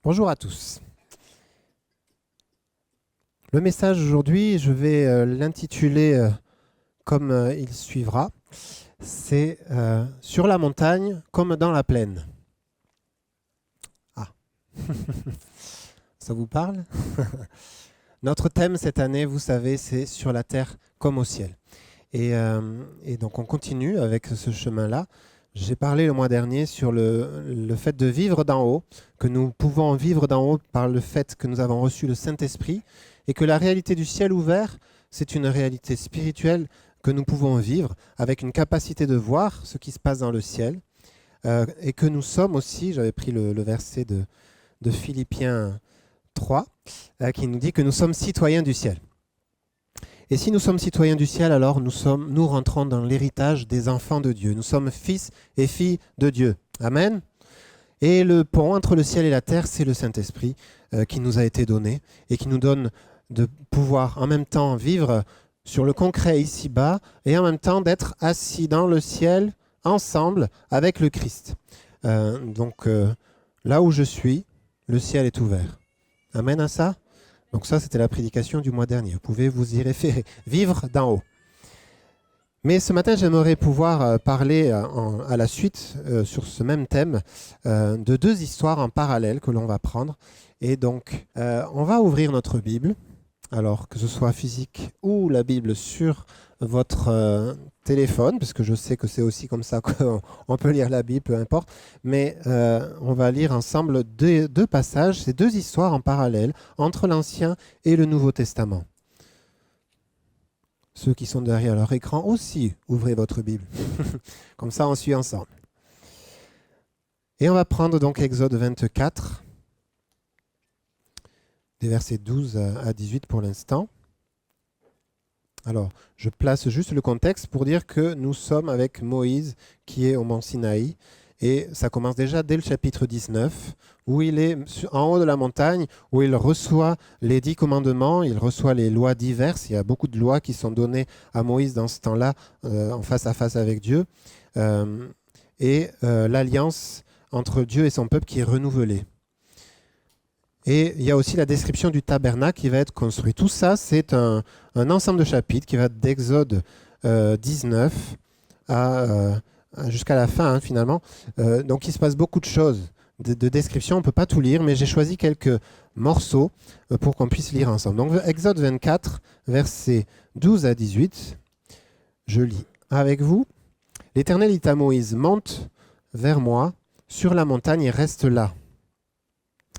Bonjour à tous. Le message aujourd'hui, je vais l'intituler comme il suivra. C'est sur la montagne comme dans la plaine. Ah, ça vous parle? Notre thème cette année, vous savez, c'est sur la terre comme au ciel. Et donc on continue avec ce chemin-là. J'ai parlé le mois dernier sur le fait de vivre d'en haut, que nous pouvons vivre d'en haut par le fait que nous avons reçu le Saint-Esprit et que la réalité du ciel ouvert, c'est une réalité spirituelle que nous pouvons vivre avec une capacité de voir ce qui se passe dans le ciel et que nous sommes aussi, j'avais pris le verset de Philippiens 3 qui nous dit que nous sommes citoyens du ciel. Et si nous sommes citoyens du ciel, alors nous rentrons dans l'héritage des enfants de Dieu. Nous sommes fils et filles de Dieu. Amen. Et le pont entre le ciel et la terre, c'est le Saint-Esprit qui nous a été donné et qui nous donne de pouvoir en même temps vivre sur le concret ici-bas et en même temps d'être assis dans le ciel ensemble avec le Christ. Donc là où je suis, le ciel est ouvert. Amen à ça. Donc ça, c'était la prédication du mois dernier. Vous pouvez vous y référer. Vivre d'en haut. Mais ce matin, j'aimerais pouvoir parler à la suite, sur ce même thème, de deux histoires en parallèle que l'on va prendre. Et donc, on va ouvrir notre Bible, alors que ce soit physique ou la Bible sur votre téléphone, parce que je sais que c'est aussi comme ça qu'on peut lire la Bible, peu importe. Mais on va lire ensemble deux passages, ces deux histoires en parallèle, entre l'Ancien et le Nouveau Testament. Ceux qui sont derrière leur écran aussi, ouvrez votre Bible. Comme ça, on suit ensemble. Et on va prendre donc Exode 24, des versets 12 à 18 pour l'instant. Alors, je place juste le contexte pour dire que nous sommes avec Moïse qui est au mont Sinaï. Et ça commence déjà dès le chapitre 19, où il est en haut de la montagne, où il reçoit les 10 commandements, il reçoit les lois diverses. Il y a beaucoup de lois qui sont données à Moïse dans ce temps-là, en face à face avec Dieu. Et l'alliance entre Dieu et son peuple qui est renouvelée. Et il y a aussi la description du tabernacle qui va être construit. Tout ça, c'est un ensemble de chapitres qui va d'Exode 19 jusqu'à la fin, finalement. Donc il se passe beaucoup de choses, de descriptions. On ne peut pas tout lire, mais j'ai choisi quelques morceaux pour qu'on puisse lire ensemble. Donc Exode 24, versets 12 à 18. Je lis avec vous. L'Éternel dit à Moïse, monte vers moi sur la montagne et reste là.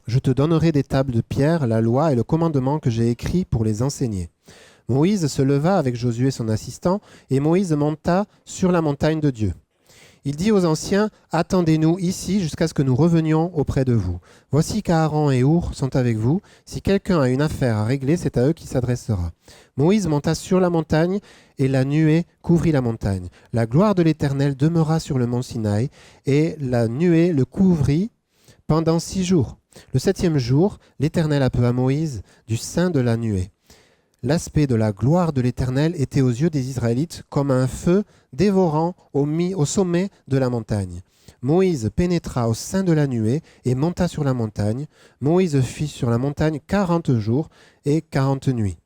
Je te donnerai des tables de pierre, la loi et le commandement que j'ai écrit pour les enseigner. Moïse se leva avec Josué son assistant, et Moïse monta sur la montagne de Dieu. Il dit aux anciens, « Attendez-nous ici jusqu'à ce que nous revenions auprès de vous. Voici qu'Aaron et Our sont avec vous. Si quelqu'un a une affaire à régler, c'est à eux qu'il s'adressera. » Moïse monta sur la montagne, et la nuée couvrit la montagne. La gloire de l'Éternel demeura sur le mont Sinaï, et la nuée le couvrit pendant 6 jours. Le 7e jour, l'Éternel appela Moïse du sein de la nuée. L'aspect de la gloire de l'Éternel était aux yeux des Israélites comme un feu dévorant au sommet de la montagne. Moïse pénétra au sein de la nuée et monta sur la montagne. Moïse fit sur la montagne 40 jours et 40 nuits.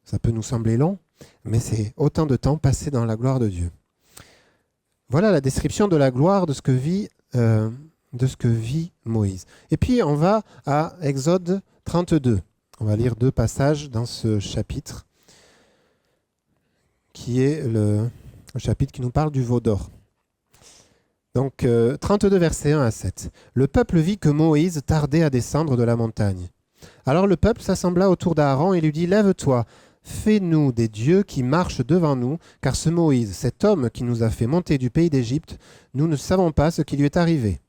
Ça peut nous sembler long, mais c'est autant de temps passé dans la gloire de Dieu. Voilà la description de la gloire de ce que vit Moïse. Et puis on va à Exode 32. On va lire 2 passages dans ce chapitre, qui est le chapitre qui nous parle du veau d'or. Donc 32 versets 1 à 7. Le peuple vit que Moïse tardait à descendre de la montagne. Alors le peuple s'assembla autour d'Aaron et lui dit, « Lève-toi, fais-nous des dieux qui marchent devant nous, car ce Moïse, cet homme qui nous a fait monter du pays d'Égypte, nous ne savons pas ce qui lui est arrivé. »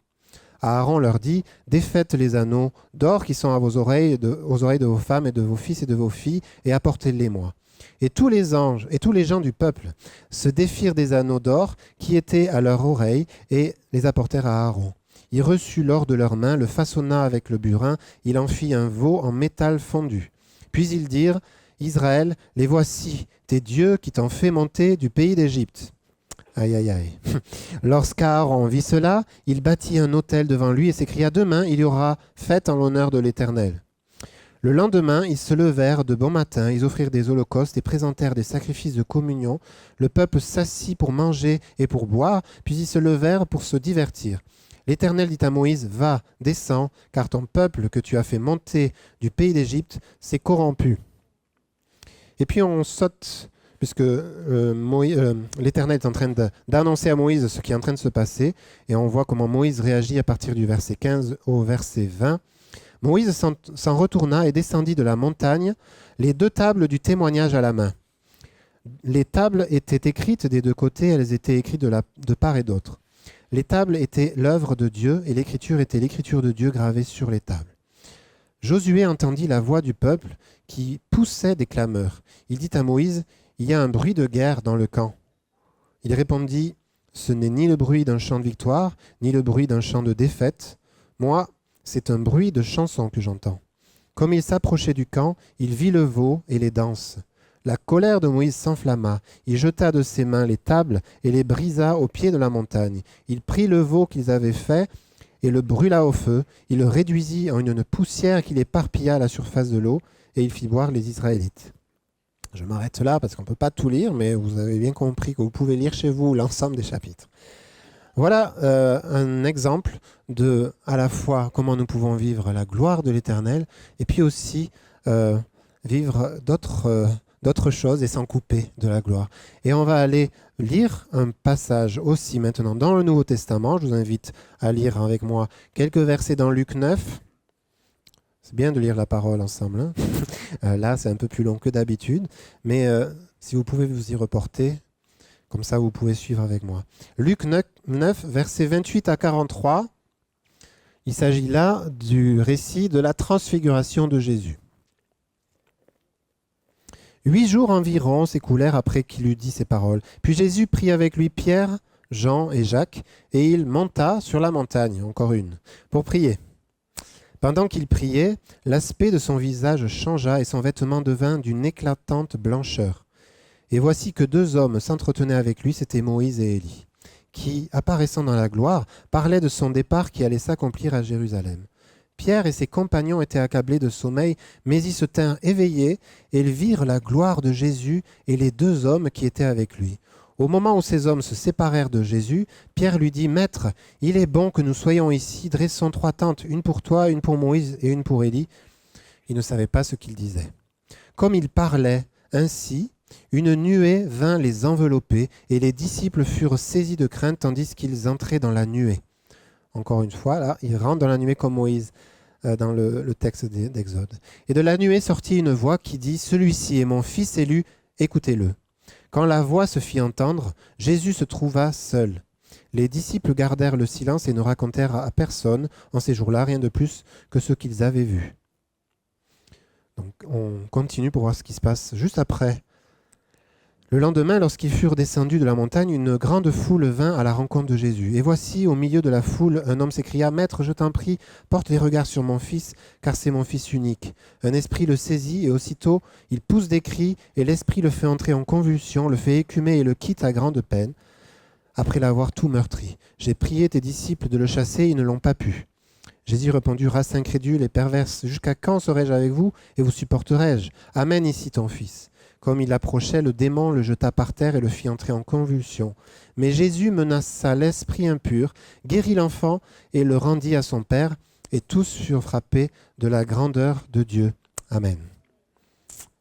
Aaron leur dit, « Défaites les anneaux d'or qui sont à vos oreilles, aux oreilles de vos femmes et de vos fils et de vos filles, et apportez-les-moi. » Et tous les anges et tous les gens du peuple se défirent des anneaux d'or qui étaient à leurs oreilles et les apportèrent à Aaron. Il reçut l'or de leurs mains, le façonna avec le burin, il en fit un veau en métal fondu. Puis ils dirent, « Israël, les voici, tes dieux qui t'ont fait monter du pays d'Égypte. » Aïe, aïe, aïe. Lorsqu'Aaron vit cela, il bâtit un autel devant lui et s'écria, demain, il y aura fête en l'honneur de l'Éternel. Le lendemain, ils se levèrent de bon matin, ils offrirent des holocaustes et présentèrent des sacrifices de communion. Le peuple s'assit pour manger et pour boire, puis ils se levèrent pour se divertir. L'Éternel dit à Moïse, va, descends, car ton peuple que tu as fait monter du pays d'Égypte s'est corrompu. Et puis on saute, puisque l'Éternel est en train d'annoncer à Moïse ce qui est en train de se passer, et on voit comment Moïse réagit à partir du verset 15 au verset 20. Moïse s'en retourna et descendit de la montagne, les 2 tables du témoignage à la main. Les tables étaient écrites des 2 côtés, elles étaient écrites de part et d'autre. Les tables étaient l'œuvre de Dieu et l'écriture était l'écriture de Dieu gravée sur les tables. Josué entendit la voix du peuple qui poussait des clameurs. Il dit à Moïse, « Il y a un bruit de guerre dans le camp. » Il répondit, « Ce n'est ni le bruit d'un chant de victoire, ni le bruit d'un chant de défaite. Moi, c'est un bruit de chanson que j'entends. » Comme il s'approchait du camp, il vit le veau et les danses. La colère de Moïse s'enflamma. Il jeta de ses mains les tables et les brisa au pied de la montagne. Il prit le veau qu'ils avaient fait et le brûla au feu. Il le réduisit en une poussière qu'il éparpilla à la surface de l'eau et il fit boire les Israélites. Je m'arrête là parce qu'on ne peut pas tout lire, mais vous avez bien compris que vous pouvez lire chez vous l'ensemble des chapitres. Voilà un exemple de à la fois comment nous pouvons vivre la gloire de l'Éternel et puis aussi vivre d'autres choses et s'en couper de la gloire. Et on va aller lire un passage aussi maintenant dans le Nouveau Testament. Je vous invite à lire avec moi quelques versets dans Luc 9. C'est bien de lire la parole ensemble. Hein. Là, c'est un peu plus long que d'habitude, mais si vous pouvez vous y reporter, comme ça vous pouvez suivre avec moi. Luc 9, versets 28 à 43. Il s'agit là du récit de la transfiguration de Jésus. 8 jours environ s'écoulèrent après qu'il eut dit ces paroles. Puis Jésus prit avec lui Pierre, Jean et Jacques, et il monta sur la montagne, encore une, pour prier. Pendant qu'il priait, l'aspect de son visage changea et son vêtement devint d'une éclatante blancheur. Et voici que 2 hommes s'entretenaient avec lui, c'étaient Moïse et Élie, qui, apparaissant dans la gloire, parlaient de son départ qui allait s'accomplir à Jérusalem. Pierre et ses compagnons étaient accablés de sommeil, mais ils se tinrent éveillés et ils virent la gloire de Jésus et les 2 hommes qui étaient avec lui. Au moment où ces hommes se séparèrent de Jésus, Pierre lui dit, « Maître, il est bon que nous soyons ici, dressons 3 tentes, une pour toi, une pour Moïse et une pour Élie. » Il ne savait pas ce qu'il disait. Comme il parlait ainsi, une nuée vint les envelopper et les disciples furent saisis de crainte tandis qu'ils entraient dans la nuée. Encore une fois, là, ils rentrent dans la nuée comme Moïse dans le texte d'Exode. Et de la nuée sortit une voix qui dit, « Celui-ci est mon fils élu, écoutez-le. » Quand la voix se fit entendre, Jésus se trouva seul. Les disciples gardèrent le silence et ne racontèrent à personne en ces jours-là rien de plus que ce qu'ils avaient vu. Donc on continue pour voir ce qui se passe juste après. Le lendemain, lorsqu'ils furent descendus de la montagne, une grande foule vint à la rencontre de Jésus. Et voici, au milieu de la foule, un homme s'écria, « Maître, je t'en prie, porte les regards sur mon fils, car c'est mon fils unique. » Un esprit le saisit, et aussitôt, il pousse des cris, et l'esprit le fait entrer en convulsion, le fait écumer et le quitte à grande peine, après l'avoir tout meurtri. « J'ai prié tes disciples de le chasser, ils ne l'ont pas pu. » Jésus répondit, « Race incrédule et perverse, jusqu'à quand serai-je avec vous, et vous supporterai-je? Amène ici ton fils. » Comme il approchait, le démon le jeta par terre et le fit entrer en convulsion. Mais Jésus menaça l'esprit impur, guérit l'enfant et le rendit à son père, et tous furent frappés de la grandeur de Dieu. Amen.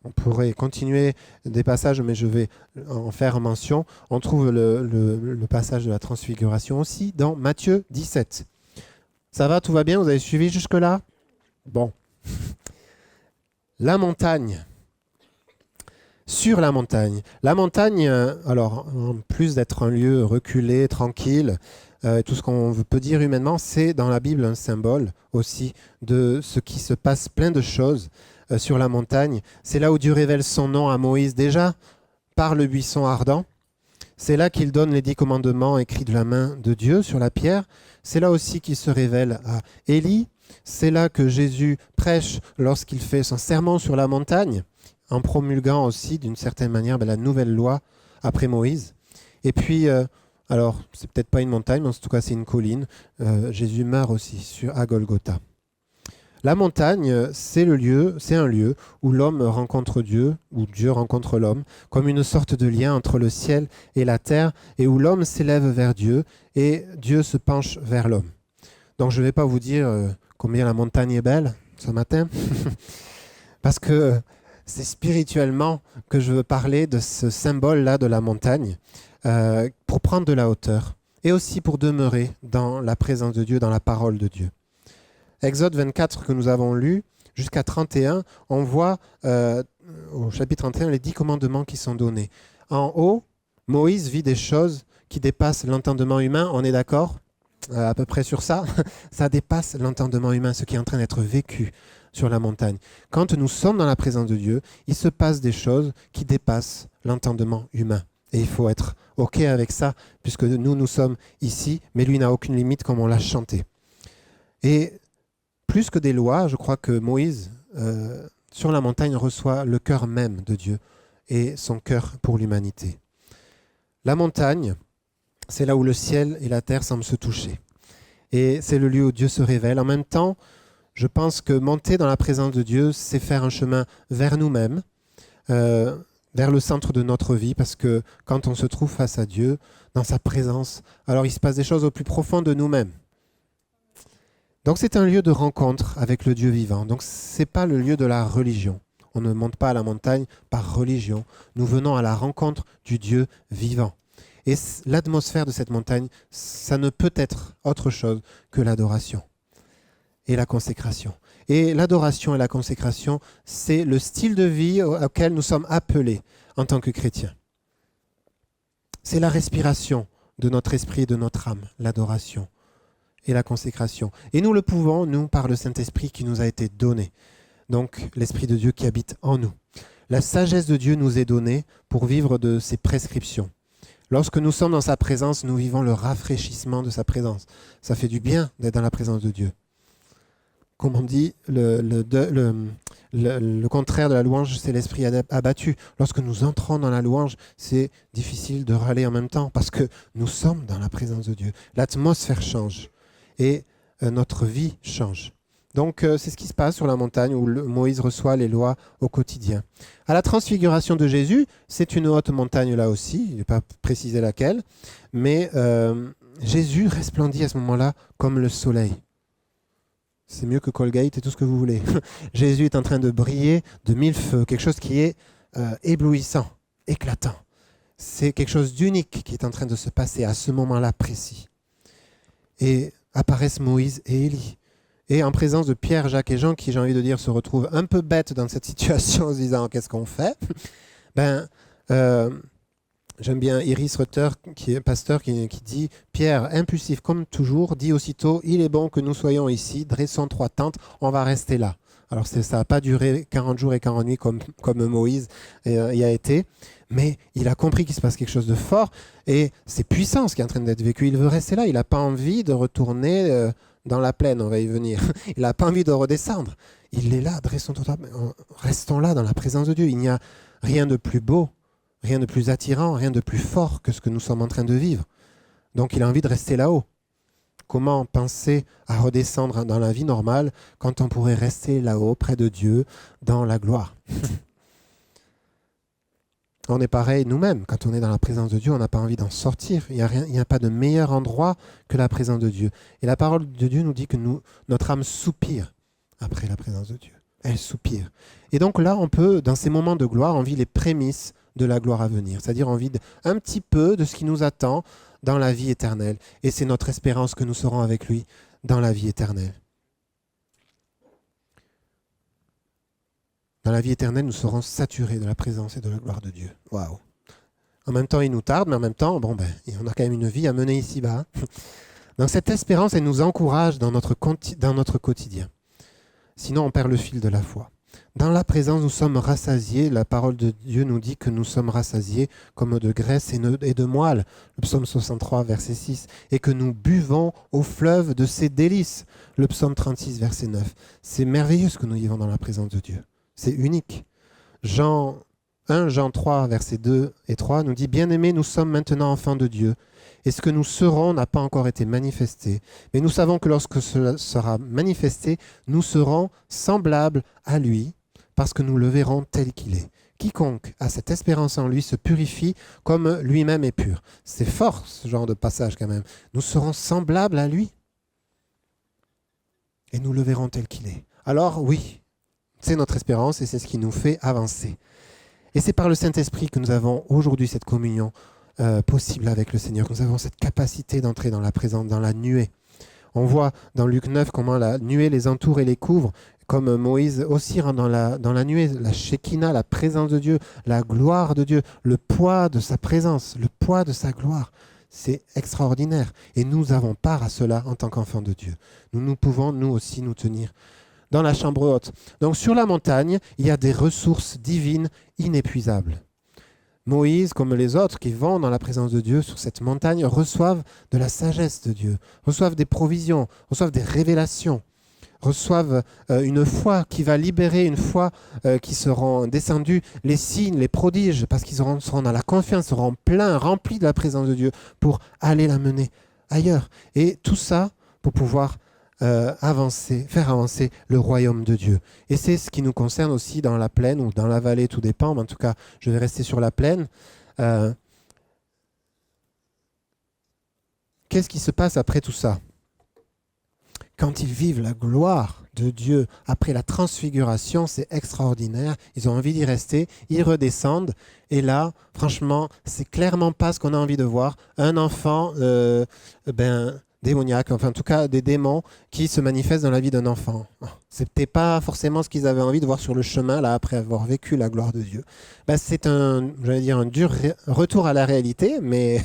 On pourrait continuer des passages, mais je vais en faire mention. On trouve le passage de la transfiguration aussi dans Matthieu 17. Ça va, tout va bien? Vous avez suivi jusque-là? Bon. La montagne. Sur la montagne. La montagne, alors, en plus d'être un lieu reculé, tranquille, tout ce qu'on peut dire humainement, c'est dans la Bible un symbole aussi de ce qui se passe, plein de choses sur la montagne. C'est là où Dieu révèle son nom à Moïse déjà, par le buisson ardent. C'est là qu'il donne les 10 commandements écrits de la main de Dieu sur la pierre. C'est là aussi qu'il se révèle à Élie. C'est là que Jésus prêche lorsqu'il fait son sermon sur la montagne, en promulguant aussi d'une certaine manière la nouvelle loi après Moïse. Et puis Alors, c'est peut-être pas une montagne, mais en tout cas, c'est une colline. Jésus meurt aussi à Golgotha. La montagne, c'est un lieu où l'homme rencontre Dieu, où Dieu rencontre l'homme, comme une sorte de lien entre le ciel et la terre, et où l'homme s'élève vers Dieu, et Dieu se penche vers l'homme. Donc je ne vais pas vous dire combien la montagne est belle ce matin, parce que c'est spirituellement que je veux parler de ce symbole-là de la montagne, pour prendre de la hauteur, et aussi pour demeurer dans la présence de Dieu, dans la parole de Dieu. Exode 24 que nous avons lu, jusqu'à 31, on voit au chapitre 31 les 10 commandements qui sont donnés. En haut, Moïse vit des choses qui dépassent l'entendement humain, on est d'accord à peu près sur ça? Ça dépasse l'entendement humain, ce qui est en train d'être vécu sur la montagne. Quand nous sommes dans la présence de Dieu, il se passe des choses qui dépassent l'entendement humain. Et il faut être OK avec ça, puisque nous sommes ici, mais lui n'a aucune limite comme on l'a chanté. Et plus que des lois, je crois que Moïse, sur la montagne, reçoit le cœur même de Dieu et son cœur pour l'humanité. La montagne, c'est là où le ciel et la terre semblent se toucher. Et c'est le lieu où Dieu se révèle. En même temps, je pense que monter dans la présence de Dieu, c'est faire un chemin vers nous-mêmes, vers le centre de notre vie, parce que quand on se trouve face à Dieu, dans sa présence, alors il se passe des choses au plus profond de nous-mêmes. Donc c'est un lieu de rencontre avec le Dieu vivant. Donc ce n'est pas le lieu de la religion. On ne monte pas à la montagne par religion. Nous venons à la rencontre du Dieu vivant. Et l'atmosphère de cette montagne, ça ne peut être autre chose que l'adoration et la consécration. Et l'adoration et la consécration, c'est le style de vie auquel nous sommes appelés en tant que chrétiens. C'est la respiration de notre esprit et de notre âme, l'adoration et la consécration. Et nous le pouvons, nous, par le Saint-Esprit qui nous a été donné. Donc, l'Esprit de Dieu qui habite en nous. La sagesse de Dieu nous est donnée pour vivre de ses prescriptions. Lorsque nous sommes dans sa présence, nous vivons le rafraîchissement de sa présence. Ça fait du bien d'être dans la présence de Dieu. Comme on dit, le contraire de la louange, c'est l'esprit abattu. Lorsque nous entrons dans la louange, c'est difficile de râler en même temps parce que nous sommes dans la présence de Dieu. L'atmosphère change et notre vie change. Donc c'est ce qui se passe sur la montagne où Moïse reçoit les lois au quotidien. À la transfiguration de Jésus, c'est une haute montagne là aussi, je n'ai pas précisé laquelle, mais Jésus resplendit à ce moment-là comme le soleil. C'est mieux que Colgate et tout ce que vous voulez. Jésus est en train de briller de mille feux, quelque chose qui est éblouissant, éclatant. C'est quelque chose d'unique qui est en train de se passer à ce moment-là précis. Et apparaissent Moïse et Élie. Et en présence de Pierre, Jacques et Jean, qui, j'ai envie de dire, se retrouvent un peu bêtes dans cette situation en se disant « qu'est-ce qu'on fait ?» J'aime bien Iris Rutter, qui est pasteur, qui dit « Pierre, impulsif comme toujours, dit aussitôt « Il est bon que nous soyons ici, dressons 3 tentes, on va rester là. » Alors ça n'a pas duré 40 jours et 40 nuits comme Moïse y a été, mais il a compris qu'il se passe quelque chose de fort et c'est puissant ce qui est en train d'être vécu. Il veut rester là, il n'a pas envie de retourner dans la plaine, on va y venir. Il n'a pas envie de redescendre. Il est là, restons là dans la présence de Dieu. Il n'y a rien de plus beau, rien de plus attirant, rien de plus fort que ce que nous sommes en train de vivre. Donc il a envie de rester là-haut. Comment penser à redescendre dans la vie normale quand on pourrait rester là-haut, près de Dieu, dans la gloire? On est pareil nous-mêmes. Quand on est dans la présence de Dieu, on n'a pas envie d'en sortir. Il n'y a pas de meilleur endroit que la présence de Dieu. Et la parole de Dieu nous dit que notre âme soupire après la présence de Dieu. Elle soupire. Et donc là, on peut, dans ces moments de gloire, on vit les prémices de la gloire à venir. C'est-à-dire on vit un petit peu de ce qui nous attend dans la vie éternelle. Et c'est notre espérance que nous serons avec lui dans la vie éternelle. Dans la vie éternelle, nous serons saturés de la présence et de la gloire de Dieu. Waouh! En même temps, il nous tarde, mais en même temps, on a quand même une vie à mener ici-bas. Donc cette espérance, elle nous encourage dans notre quotidien. Sinon, on perd le fil de la foi. Dans la présence, nous sommes rassasiés. La parole de Dieu nous dit que nous sommes rassasiés comme de graisse et de moelle. Le psaume 63, verset 6. Et que nous buvons au fleuve de ses délices. Le psaume 36, verset 9. C'est merveilleux ce que nous vivons dans la présence de Dieu. C'est unique. Jean 1 Jean 3, versets 2 et 3 nous dit « Bien-aimés, nous sommes maintenant enfants de Dieu, et ce que nous serons n'a pas encore été manifesté. Mais nous savons que lorsque cela sera manifesté, nous serons semblables à lui, parce que nous le verrons tel qu'il est. Quiconque a cette espérance en lui se purifie comme lui-même est pur. » C'est fort ce genre de passage quand même. Nous serons semblables à lui et nous le verrons tel qu'il est. Alors oui, c'est notre espérance et c'est ce qui nous fait avancer. Et c'est par le Saint-Esprit que nous avons aujourd'hui cette communion possible avec le Seigneur. Nous avons cette capacité d'entrer dans la présence, dans la nuée. On voit dans Luc 9 comment la nuée les entoure et les couvre, comme Moïse aussi rentre dans la nuée, la Shekinah, la présence de Dieu, la gloire de Dieu, le poids de sa présence, le poids de sa gloire. C'est extraordinaire. Et nous avons part à cela en tant qu'enfants de Dieu. Nous pouvons, nous aussi, nous tenir dans la chambre haute. Donc sur la montagne, il y a des ressources divines inépuisables. Moïse, comme les autres qui vont dans la présence de Dieu sur cette montagne, reçoivent de la sagesse de Dieu, reçoivent des provisions, reçoivent des révélations, reçoivent une foi qui va libérer, une foi qui seront descendus, les signes, les prodiges, parce qu'ils seront dans la confiance, seront pleins, remplis de la présence de Dieu pour aller la mener ailleurs. Et tout ça pour pouvoir faire avancer le royaume de Dieu. Et c'est ce qui nous concerne aussi dans la plaine ou dans la vallée, tout dépend, mais en tout cas, je vais rester sur la plaine. Qu'est-ce qui se passe après tout ça? Quand ils vivent la gloire de Dieu après la transfiguration, c'est extraordinaire. Ils ont envie d'y rester, ils redescendent. Et là, franchement, c'est clairement pas ce qu'on a envie de voir. Un enfant, démoniaque, enfin en tout cas des démons qui se manifestent dans la vie d'un enfant. C'était pas forcément ce qu'ils avaient envie de voir sur le chemin là après avoir vécu la gloire de Dieu. C'est un dur retour à la réalité, mais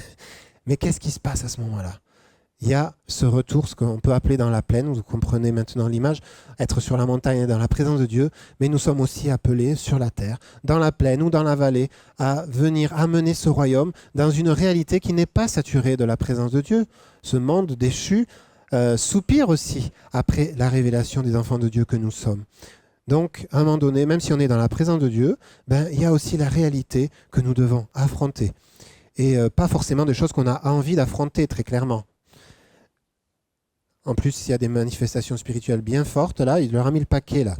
qu'est-ce qui se passe à ce moment-là? Il y a ce retour, ce qu'on peut appeler dans la plaine, vous comprenez maintenant l'image, être sur la montagne et dans la présence de Dieu, mais nous sommes aussi appelés sur la terre, dans la plaine ou dans la vallée, à venir amener ce royaume dans une réalité qui n'est pas saturée de la présence de Dieu. Ce monde déchu soupire aussi après la révélation des enfants de Dieu que nous sommes. Donc, à un moment donné, même si on est dans la présence de Dieu, il y a aussi la réalité que nous devons affronter. Et pas forcément des choses qu'on a envie d'affronter, très clairement. En plus, il y a des manifestations spirituelles bien fortes, là, il leur a mis le paquet, là,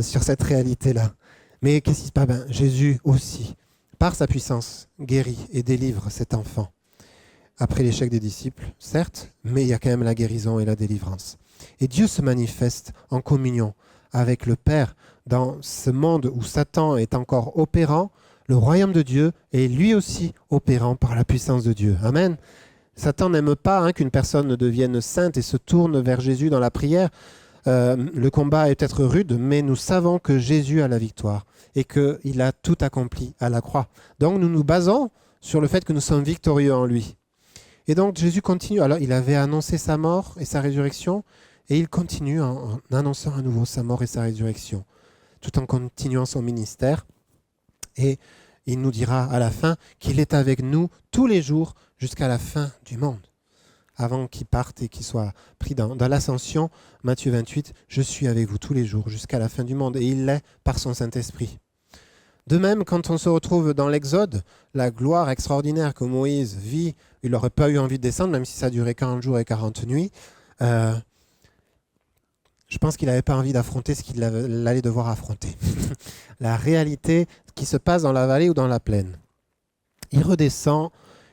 sur cette réalité-là. Mais qu'est-ce qui se passe? Jésus aussi, par sa puissance, guérit et délivre cet enfant. Après l'échec des disciples, certes, mais il y a quand même la guérison et la délivrance. Et Dieu se manifeste en communion avec le Père dans ce monde où Satan est encore opérant. Le royaume de Dieu est lui aussi opérant par la puissance de Dieu. Amen. Satan n'aime pas qu'une personne devienne sainte et se tourne vers Jésus dans la prière. Le combat est peut-être rude, mais nous savons que Jésus a la victoire et qu'il a tout accompli à la croix. Donc nous nous basons sur le fait que nous sommes victorieux en lui. Et donc Jésus continue. Alors il avait annoncé sa mort et sa résurrection, et il continue en annonçant à nouveau sa mort et sa résurrection, tout en continuant son ministère. Et il nous dira à la fin qu'il est avec nous tous les jours jusqu'à la fin du monde. Avant qu'il parte et qu'il soit pris dans l'ascension, Matthieu 28, « Je suis avec vous tous les jours jusqu'à la fin du monde. » Et il l'est par son Saint-Esprit. De même, quand on se retrouve dans l'Exode, la gloire extraordinaire que Moïse vit, il n'aurait pas eu envie de descendre, même si ça durait 40 jours et 40 nuits. Je pense qu'il n'avait pas envie d'affronter ce qu'il allait devoir affronter. La réalité qui se passe dans la vallée ou dans la plaine. Il redescend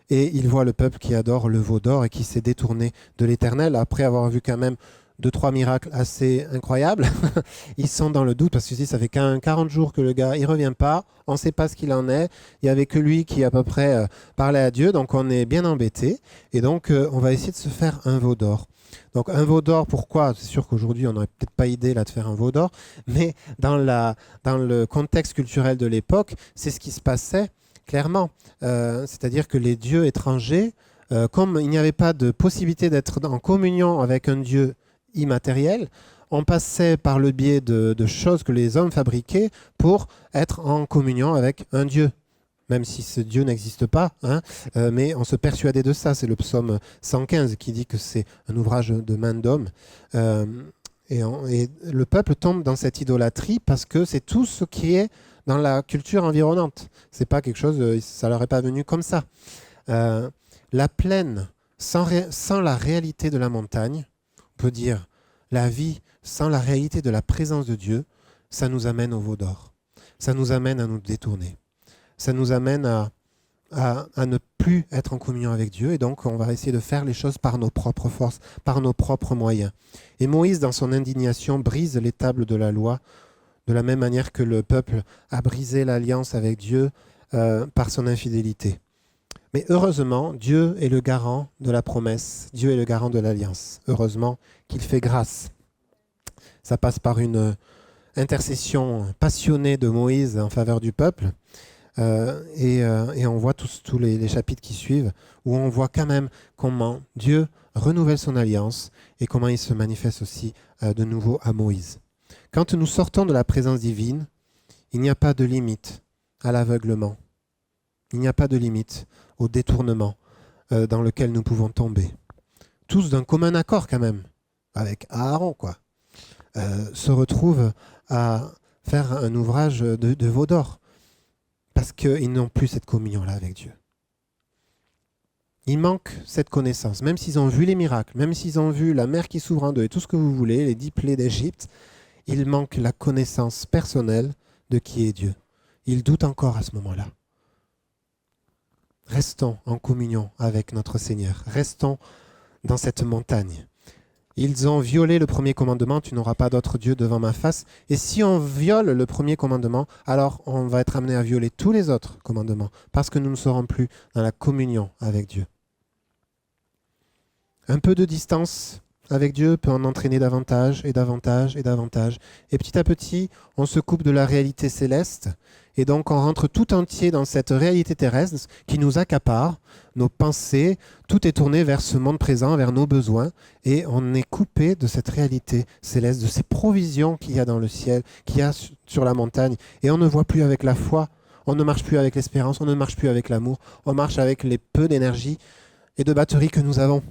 et il voit le peuple qui adore le veau d'or et qui s'est détourné de l'Éternel après avoir vu quand même 2-3 miracles assez incroyables. Ils sont dans le doute parce que ça fait 40 jours que le gars, il revient pas, on ne sait pas ce qu'il en est. Il n'y avait que lui qui à peu près parlait à Dieu, donc on est bien embêté. Et donc on va essayer de se faire un veau d'or. Donc un veau d'or, pourquoi? C'est sûr qu'aujourd'hui on n'aurait peut-être pas idée là de faire un veau d'or, mais dans le contexte culturel de l'époque, c'est ce qui se passait clairement. C'est-à-dire que les dieux étrangers, comme il n'y avait pas de possibilité d'être en communion avec un Dieu immatériel, on passait par le biais de choses que les hommes fabriquaient pour être en communion avec un Dieu. Même si ce Dieu n'existe pas, mais on se persuadait de ça. C'est le psaume 115 qui dit que c'est un ouvrage de main d'homme. Et le peuple tombe dans cette idolâtrie parce que c'est tout ce qui est dans la culture environnante. C'est pas quelque chose, ça leur est pas venu comme ça. La plaine sans la réalité de la montagne, on peut dire la vie sans la réalité de la présence de Dieu, ça nous amène au veau d'or. Ça nous amène à nous détourner. Ça nous amène à ne plus être en communion avec Dieu, et donc on va essayer de faire les choses par nos propres forces, par nos propres moyens. Et Moïse, dans son indignation, brise les tables de la loi, de la même manière que le peuple a brisé l'alliance avec Dieu par son infidélité. Mais heureusement, Dieu est le garant de la promesse, Dieu est le garant de l'alliance. Heureusement qu'il fait grâce. Ça passe par une intercession passionnée de Moïse en faveur du peuple. Et on voit tous les chapitres qui suivent, où on voit quand même comment Dieu renouvelle son alliance et comment il se manifeste aussi de nouveau à Moïse. Quand nous sortons de la présence divine, il n'y a pas de limite à l'aveuglement. Il n'y a pas de limite au détournement dans lequel nous pouvons tomber. Tous d'un commun accord quand même, avec Aaron, se retrouvent à faire un ouvrage de veau d'or, parce qu'ils n'ont plus cette communion-là avec Dieu. Il manque cette connaissance, même s'ils ont vu les miracles, même s'ils ont vu la mer qui s'ouvre en deux et tout ce que vous voulez, les 10 plaies d'Égypte, il manque la connaissance personnelle de qui est Dieu. Ils doutent encore à ce moment-là. Restons en communion avec notre Seigneur. Restons dans cette montagne. Ils ont violé le premier commandement, tu n'auras pas d'autre Dieu devant ma face. Et si on viole le premier commandement, alors on va être amené à violer tous les autres commandements, parce que nous ne serons plus dans la communion avec Dieu. Un peu de distance avec Dieu peut en entraîner davantage et davantage et davantage. Et petit à petit, on se coupe de la réalité céleste. Et donc, on rentre tout entier dans cette réalité terrestre qui nous accapare, nos pensées, tout est tourné vers ce monde présent, vers nos besoins. Et on est coupé de cette réalité céleste, de ces provisions qu'il y a dans le ciel, qu'il y a sur la montagne. Et on ne voit plus avec la foi, on ne marche plus avec l'espérance, on ne marche plus avec l'amour. On marche avec les peu d'énergie et de batterie que nous avons.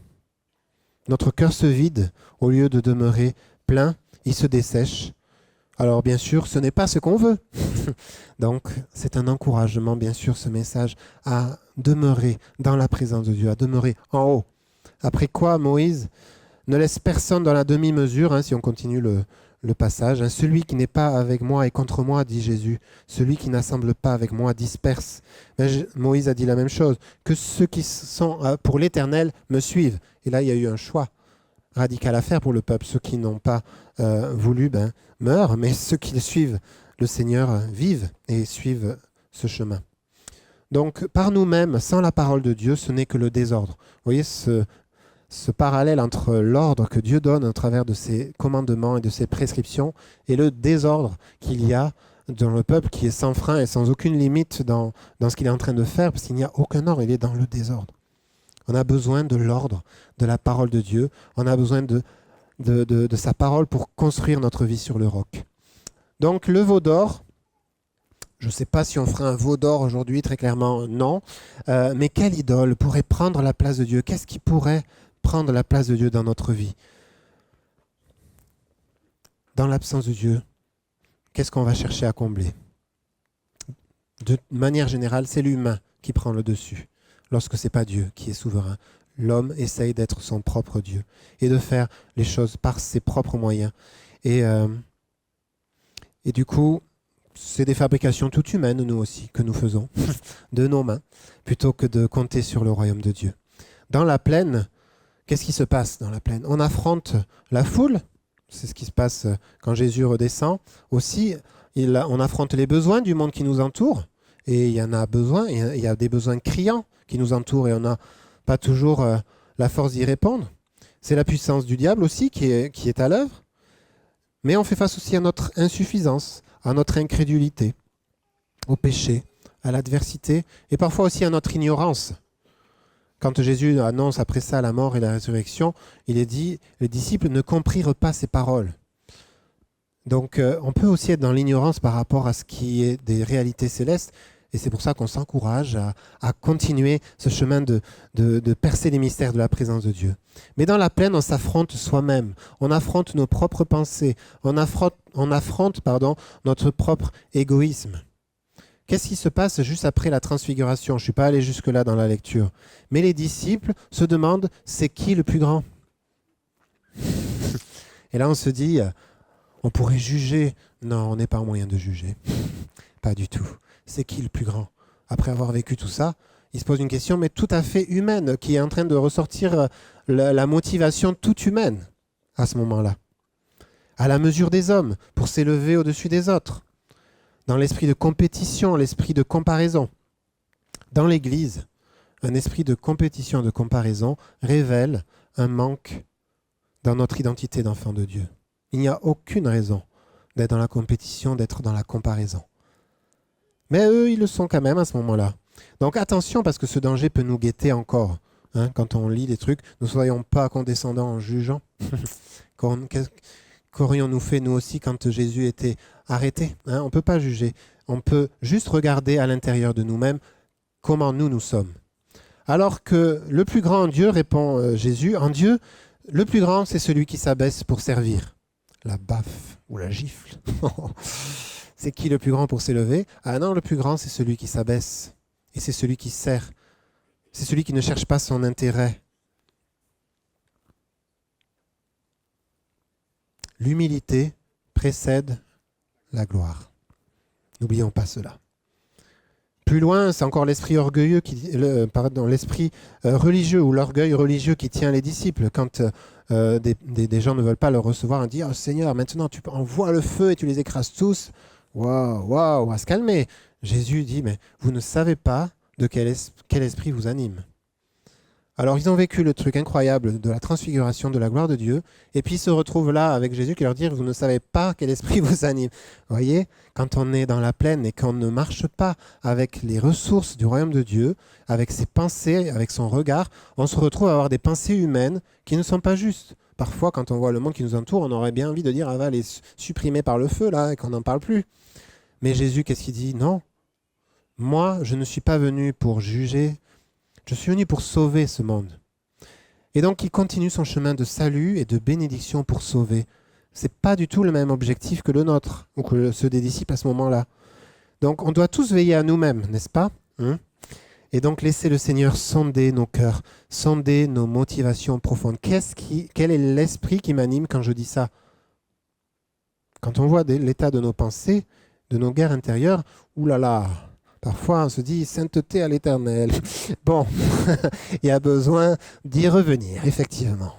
Notre cœur se vide au lieu de demeurer plein, il se dessèche. Alors bien sûr, ce n'est pas ce qu'on veut. Donc c'est un encouragement, bien sûr, ce message, à demeurer dans la présence de Dieu, à demeurer en haut. Après quoi, Moïse ne laisse personne dans la demi-mesure, si on continue le passage. Celui qui n'est pas avec moi est contre moi, dit Jésus. Celui qui n'assemble pas avec moi disperse. Moïse a dit la même chose. Que ceux qui sont pour l'Éternel me suivent. Et là, il y a eu un choix radical à faire pour le peuple. Ceux qui n'ont pas voulu meurent, mais ceux qui suivent le Seigneur vivent et suivent ce chemin. Donc, par nous-mêmes, sans la parole de Dieu, ce n'est que le désordre. Vous voyez ce parallèle entre l'ordre que Dieu donne à travers de ses commandements et de ses prescriptions et le désordre qu'il y a dans le peuple qui est sans frein et sans aucune limite dans ce qu'il est en train de faire, parce qu'il n'y a aucun ordre, il est dans le désordre. On a besoin de l'ordre, de la parole de Dieu. On a besoin de sa parole pour construire notre vie sur le roc. Donc le veau d'or, je ne sais pas si on fera un veau d'or aujourd'hui, très clairement non. Mais quelle idole pourrait prendre la place de Dieu? Qu'est-ce qui pourrait prendre la place de Dieu dans notre vie? Dans l'absence de Dieu, qu'est-ce qu'on va chercher à combler? De manière générale, c'est l'humain qui prend le dessus. Lorsque ce n'est pas Dieu qui est souverain, l'homme essaye d'être son propre Dieu et de faire les choses par ses propres moyens. Et du coup, c'est des fabrications toutes humaines, nous aussi, que nous faisons, de nos mains, plutôt que de compter sur le royaume de Dieu. Dans la plaine, qu'est-ce qui se passe dans la plaine? On affronte la foule, c'est ce qui se passe quand Jésus redescend. Aussi, on affronte les besoins du monde qui nous entoure, et il y en a besoin, il y a des besoins criants qui nous entourent, et on n'a pas toujours la force d'y répondre. C'est la puissance du diable aussi qui est à l'œuvre, mais on fait face aussi à notre insuffisance, à notre incrédulité, au péché, à l'adversité, et parfois aussi à notre ignorance. Quand Jésus annonce après ça la mort et la résurrection, il est dit, les disciples ne comprirent pas ces paroles. Donc on peut aussi être dans l'ignorance par rapport à ce qui est des réalités célestes, et c'est pour ça qu'on s'encourage à continuer ce chemin de percer les mystères de la présence de Dieu. Mais dans la plaine, on s'affronte soi-même, on affronte nos propres pensées, on affronte notre propre égoïsme. Qu'est-ce qui se passe juste après la transfiguration? Je ne suis pas allé jusque-là dans la lecture. Mais les disciples se demandent, c'est qui le plus grand? Et là, on se dit, on pourrait juger. Non, on n'est pas en moyen de juger. Pas du tout. C'est qui le plus grand? Après avoir vécu tout ça, il se pose une question, mais tout à fait humaine, qui est en train de ressortir la motivation toute humaine à ce moment-là. À la mesure des hommes, pour s'élever au-dessus des autres. Dans l'esprit de compétition, l'esprit de comparaison. Dans l'Église, un esprit de compétition, de comparaison révèle un manque dans notre identité d'enfant de Dieu. Il n'y a aucune raison d'être dans la compétition, d'être dans la comparaison. Mais eux, ils le sont quand même à ce moment-là. Donc attention, parce que ce danger peut nous guetter encore. Hein, quand on lit des trucs, ne soyons pas condescendants en jugeant. Qu'aurions-nous fait, nous aussi, quand Jésus était arrêté? Hein, on ne peut pas juger. On peut juste regarder à l'intérieur de nous-mêmes comment nous sommes. Alors que le plus grand en Dieu, répond Jésus, en Dieu, le plus grand, c'est celui qui s'abaisse pour servir. La baffe ou la gifle. C'est qui le plus grand pour s'élever? Ah non, le plus grand, c'est celui qui s'abaisse. Et c'est celui qui sert. C'est celui qui ne cherche pas son intérêt. L'humilité précède la gloire. N'oublions pas cela. Plus loin, c'est encore l'esprit orgueilleux, l'esprit religieux ou l'orgueil religieux qui tient les disciples. Quand des gens ne veulent pas le recevoir, on dit « Oh Seigneur, maintenant tu envoies le feu et tu les écrases tous. » Waouh, à se calmer. Jésus dit « Mais vous ne savez pas de quel esprit vous anime. » Alors ils ont vécu le truc incroyable de la transfiguration de la gloire de Dieu, et puis ils se retrouvent là avec Jésus qui leur dit « Vous ne savez pas quel esprit vous anime. » Vous voyez, quand on est dans la plaine et qu'on ne marche pas avec les ressources du royaume de Dieu, avec ses pensées, avec son regard, on se retrouve à avoir des pensées humaines qui ne sont pas justes. Parfois, quand on voit le monde qui nous entoure, on aurait bien envie de dire « Ah, va les supprimer par le feu, là, et qu'on n'en parle plus. » Mais Jésus, qu'est-ce qu'il dit? Non. Moi, je ne suis pas venu pour juger, je suis venu pour sauver ce monde. Et donc, il continue son chemin de salut et de bénédiction pour sauver. Ce n'est pas du tout le même objectif que le nôtre, ou que ceux des disciples à ce moment-là. Donc, on doit tous veiller à nous-mêmes, n'est-ce pas? Et donc, laisser le Seigneur sonder nos cœurs, sonder nos motivations profondes. Quel est l'esprit qui m'anime quand je dis ça? Quand on voit l'état de nos pensées, de nos guerres intérieures, oulala, parfois on se dit sainteté à l'Éternel. Bon, il y a besoin d'y revenir, effectivement.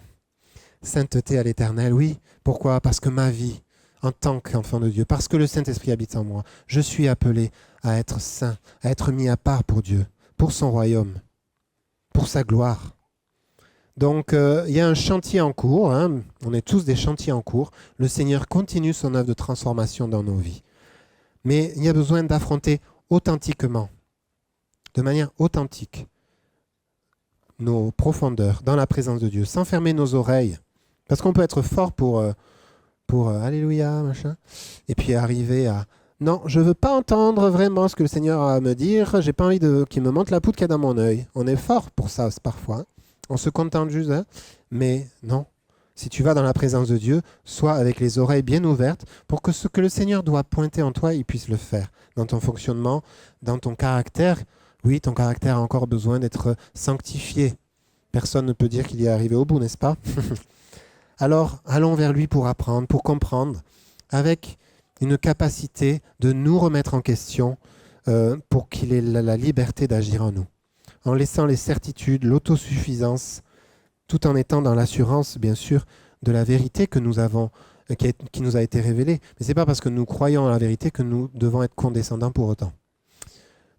Sainteté à l'Éternel, oui. Pourquoi? Parce que ma vie, en tant qu'enfant de Dieu, parce que le Saint-Esprit habite en moi, je suis appelé à être saint, à être mis à part pour Dieu, pour son royaume, pour sa gloire. Donc, il y a un chantier en cours, hein. On est tous des chantiers en cours. Le Seigneur continue son œuvre de transformation dans nos vies. Mais il y a besoin d'affronter authentiquement, de manière authentique, nos profondeurs dans la présence de Dieu, sans fermer nos oreilles. Parce qu'on peut être fort pour Alléluia, machin, et puis arriver à non, je ne veux pas entendre vraiment ce que le Seigneur a à me dire, j'ai pas envie qu'il me montre la poudre qu'il y a dans mon œil. On est fort pour ça parfois, hein. On se contente juste, hein, mais non. Si tu vas dans la présence de Dieu, sois avec les oreilles bien ouvertes pour que ce que le Seigneur doit pointer en toi, il puisse le faire. Dans ton fonctionnement, dans ton caractère. Oui, ton caractère a encore besoin d'être sanctifié. Personne ne peut dire qu'il y est arrivé au bout, n'est-ce pas? Alors, allons vers lui pour apprendre, pour comprendre, avec une capacité de nous remettre en question pour qu'il ait la liberté d'agir en nous. En laissant les certitudes, l'autosuffisance, tout en étant dans l'assurance, bien sûr, de la vérité que nous avons, qui nous a été révélée. Mais ce n'est pas parce que nous croyons en la vérité que nous devons être condescendants pour autant.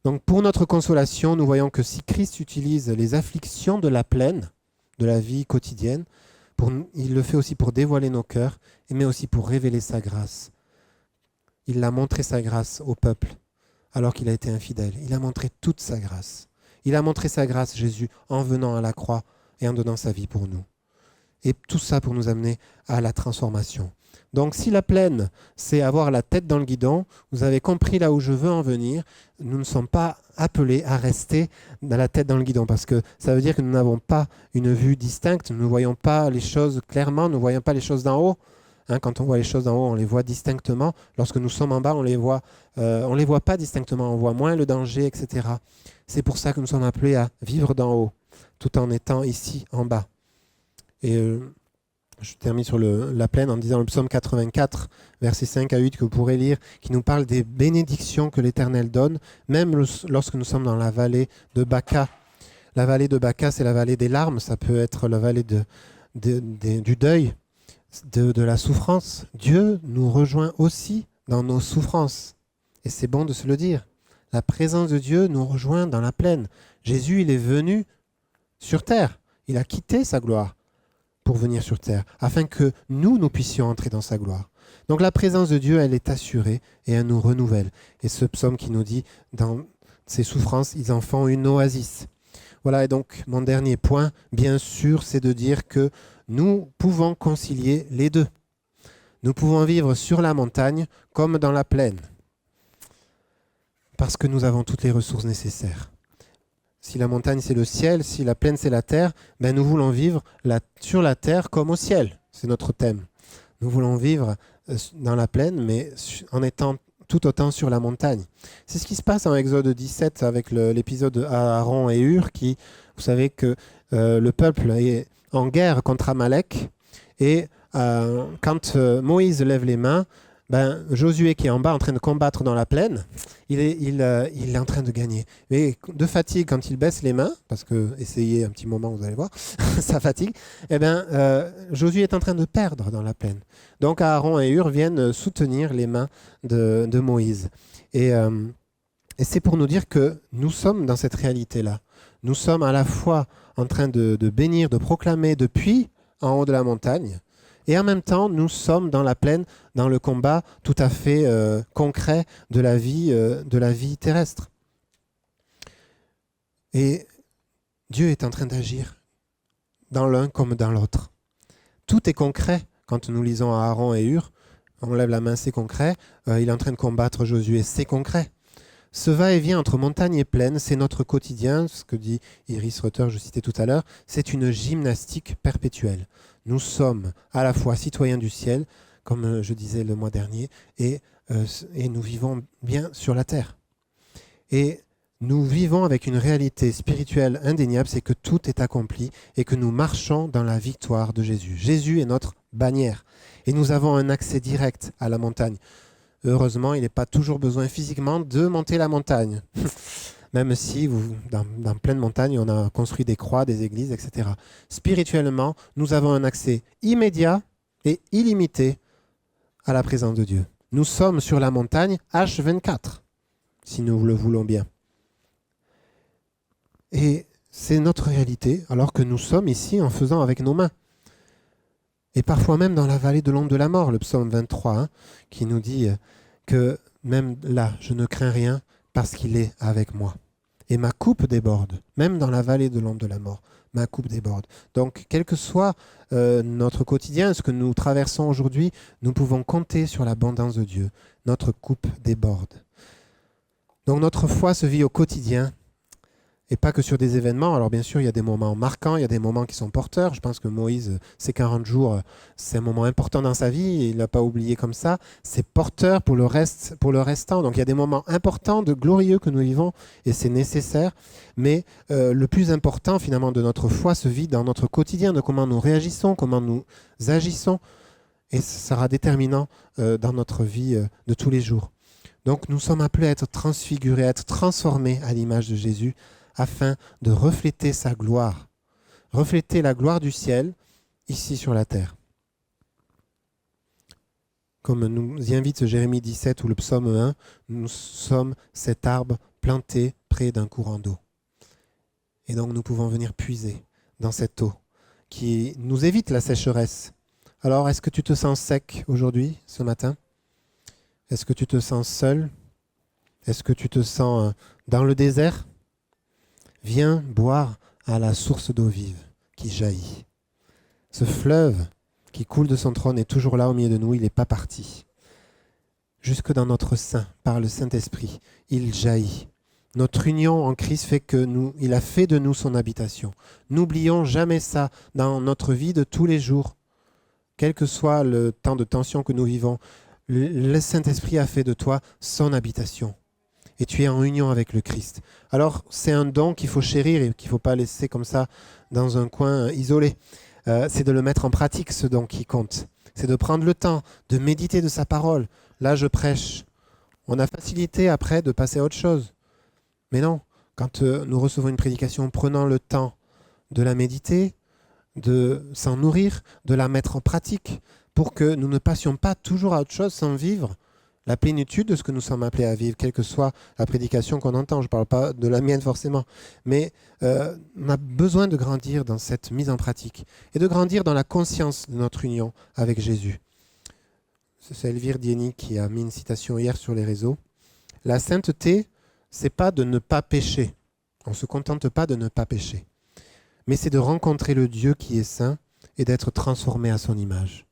Donc, pour notre consolation, nous voyons que si Christ utilise les afflictions de la plaine, de la vie quotidienne, il le fait aussi pour dévoiler nos cœurs, mais aussi pour révéler sa grâce. Il a montré sa grâce au peuple, alors qu'il a été infidèle. Il a montré toute sa grâce. Il a montré sa grâce, Jésus, en venant à la croix et en donnant sa vie pour nous. Et tout ça pour nous amener à la transformation. Donc si la plaine, c'est avoir la tête dans le guidon, vous avez compris là où je veux en venir, nous ne sommes pas appelés à rester dans la tête dans le guidon, parce que ça veut dire que nous n'avons pas une vue distincte, nous ne voyons pas les choses clairement, nous ne voyons pas les choses d'en haut. Hein, quand on voit les choses d'en haut, on les voit distinctement. Lorsque nous sommes en bas, on les voit pas distinctement. On voit moins le danger, etc. C'est pour ça que nous sommes appelés à vivre d'en haut, tout en étant ici, en bas. Et je termine sur la plaine en disant le psaume 84, versets 5 à 8, que vous pourrez lire, qui nous parle des bénédictions que l'Éternel donne, même lorsque nous sommes dans la vallée de Baca. La vallée de Baca, c'est la vallée des larmes, ça peut être la vallée du deuil, de la souffrance. Dieu nous rejoint aussi dans nos souffrances. Et c'est bon de se le dire. La présence de Dieu nous rejoint dans la plaine. Jésus, il est venu sur terre. Il a quitté sa gloire pour venir sur terre, afin que nous puissions entrer dans sa gloire. Donc la présence de Dieu, elle est assurée et elle nous renouvelle. Et ce psaume qui nous dit, dans ces souffrances, ils en font une oasis. Voilà, et donc mon dernier point, bien sûr, c'est de dire que nous pouvons concilier les deux. Nous pouvons vivre sur la montagne comme dans la plaine, parce que nous avons toutes les ressources nécessaires. Si la montagne c'est le ciel, si la plaine c'est la terre, ben nous voulons vivre sur la terre comme au ciel. C'est notre thème. Nous voulons vivre dans la plaine, mais en étant tout autant sur la montagne. C'est ce qui se passe en Exode 17 avec l'épisode de Aaron et Hur, qui, vous savez que le peuple est en guerre contre Amalek, et quand Moïse lève les mains, ben, Josué qui est en bas en train de combattre dans la plaine, il est en train de gagner. Mais de fatigue, quand il baisse les mains, parce que essayez un petit moment, vous allez voir, ça fatigue, eh ben, Josué est en train de perdre dans la plaine. Donc Aaron et Hur viennent soutenir les mains de Moïse. Et c'est pour nous dire que nous sommes dans cette réalité-là. Nous sommes à la fois en train de bénir, de proclamer depuis en haut de la montagne, et en même temps, nous sommes dans la plaine, dans le combat tout à fait concret de la vie terrestre. Et Dieu est en train d'agir dans l'un comme dans l'autre. Tout est concret quand nous lisons à Aaron et Hur. On lève la main, c'est concret. Il est en train de combattre Josué, c'est concret. Ce va-et-vient entre montagne et plaine, c'est notre quotidien, ce que dit Iris Rutter, je citais tout à l'heure, c'est une gymnastique perpétuelle. Nous sommes à la fois citoyens du ciel, comme je disais le mois dernier, et nous vivons bien sur la terre. Et nous vivons avec une réalité spirituelle indéniable, c'est que tout est accompli et que nous marchons dans la victoire de Jésus. Jésus est notre bannière et nous avons un accès direct à la montagne. Heureusement, il n'est pas toujours besoin physiquement de monter la montagne. Même si dans pleine montagne, on a construit des croix, des églises, etc. Spirituellement, nous avons un accès immédiat et illimité à la présence de Dieu. Nous sommes sur la montagne H24, si nous le voulons bien. Et c'est notre réalité, alors que nous sommes ici en faisant avec nos mains. Et parfois même dans la vallée de l'ombre de la mort, le psaume 23, qui nous dit que même là, je ne crains rien parce qu'il est avec moi. Et ma coupe déborde, même dans la vallée de l'ombre de la mort, ma coupe déborde. Donc, quel que soit notre quotidien, ce que nous traversons aujourd'hui, nous pouvons compter sur l'abondance de Dieu. Notre coupe déborde. Donc, notre foi se vit au quotidien. Et pas que sur des événements. Alors bien sûr, il y a des moments marquants, il y a des moments qui sont porteurs. Je pense que Moïse, ces 40 jours, c'est un moment important dans sa vie. Et il ne l'a pas oublié comme ça. C'est porteur pour le restant. Donc il y a des moments importants, glorieux que nous vivons. Et c'est nécessaire. Mais le plus important finalement de notre foi se vit dans notre quotidien, de comment nous réagissons, comment nous agissons. Et ça sera déterminant dans notre vie de tous les jours. Donc nous sommes appelés à être transfigurés, à être transformés à l'image de Jésus, afin de refléter sa gloire, refléter la gloire du ciel ici sur la terre. Comme nous y invite Jérémie 17 ou le psaume 1, nous sommes cet arbre planté près d'un courant d'eau. Et donc nous pouvons venir puiser dans cette eau qui nous évite la sécheresse. Alors, est-ce que tu te sens sec aujourd'hui, ce matin? Est-ce que tu te sens seul? Est-ce que tu te sens dans le désert? Viens boire à la source d'eau vive qui jaillit. Ce fleuve qui coule de son trône est toujours là au milieu de nous, il n'est pas parti. Jusque dans notre sein, par le Saint-Esprit, il jaillit. Notre union en Christ fait que il a fait de nous son habitation. N'oublions jamais ça dans notre vie de tous les jours. quel que soit le temps de tension que nous vivons, le Saint-Esprit a fait de toi son habitation. Et tu es en union avec le Christ. Alors, c'est un don qu'il faut chérir et qu'il ne faut pas laisser comme ça dans un coin isolé. C'est de le mettre en pratique, ce don qui compte. C'est de prendre le temps, de méditer de sa parole. Là, je prêche. On a facilité après de passer à autre chose. Mais non, quand nous recevons une prédication, prenons le temps de la méditer, de s'en nourrir, de la mettre en pratique, pour que nous ne passions pas toujours à autre chose sans vivre la plénitude de ce que nous sommes appelés à vivre, quelle que soit la prédication qu'on entend. Je ne parle pas de la mienne forcément, mais on a besoin de grandir dans cette mise en pratique et de grandir dans la conscience de notre union avec Jésus. C'est Elvire Dieny qui a mis une citation hier sur les réseaux. La sainteté, c'est pas de ne pas pécher. On ne se contente pas de ne pas pécher, mais c'est de rencontrer le Dieu qui est saint et d'être transformé à son image.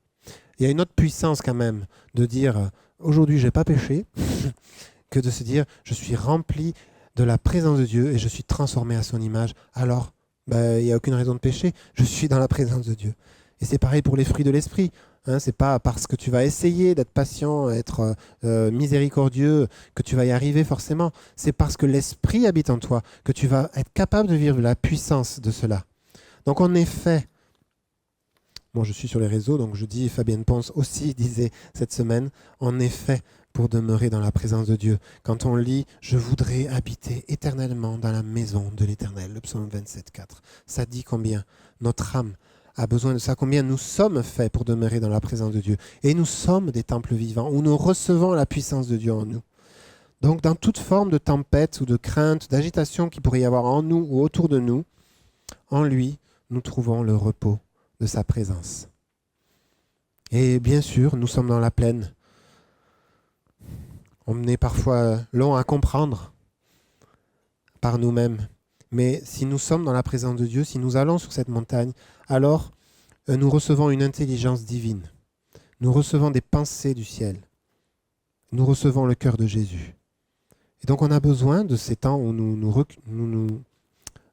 Il y a une autre puissance quand même de dire aujourd'hui je n'ai pas péché que de se dire je suis rempli de la présence de Dieu et je suis transformé à son image. Alors, il n'y a aucune raison de pécher, je suis dans la présence de Dieu. Et c'est pareil pour les fruits de l'esprit. Hein, c'est pas parce que tu vas essayer d'être patient, être miséricordieux, que tu vas y arriver forcément. C'est parce que l'esprit habite en toi que tu vas être capable de vivre la puissance de cela. Donc en effet, bon, je suis sur les réseaux, donc je dis, Fabienne Ponce aussi disait cette semaine, en effet, pour demeurer dans la présence de Dieu. Quand on lit « Je voudrais habiter éternellement dans la maison de l'Éternel », le psaume 27,4, ça dit combien notre âme a besoin de ça, combien nous sommes faits pour demeurer dans la présence de Dieu. Et nous sommes des temples vivants où nous recevons la puissance de Dieu en nous. Donc dans toute forme de tempête ou de crainte, d'agitation qu'il pourrait y avoir en nous ou autour de nous, en lui, nous trouvons le repos de sa présence. Et bien sûr, nous sommes dans la plaine. On est parfois long à comprendre par nous-mêmes. Mais si nous sommes dans la présence de Dieu, si nous allons sur cette montagne, alors nous recevons une intelligence divine. Nous recevons des pensées du ciel. Nous recevons le cœur de Jésus. Et donc on a besoin de ces temps où nous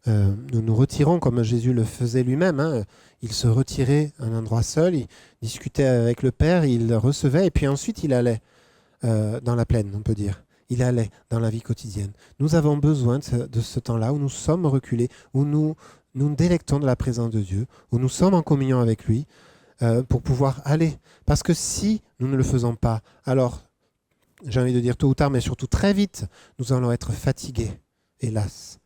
nous retirons comme Jésus le faisait lui-même. Hein. Il se retirait à un endroit seul, il discutait avec le Père, il recevait et puis ensuite il allait dans la plaine, on peut dire. Il allait dans la vie quotidienne. Nous avons besoin de ce temps-là où nous sommes reculés, où nous délectons de la présence de Dieu, où nous sommes en communion avec lui pour pouvoir aller. Parce que si nous ne le faisons pas, alors, j'ai envie de dire tôt ou tard, mais surtout très vite, nous allons être fatigués, hélas,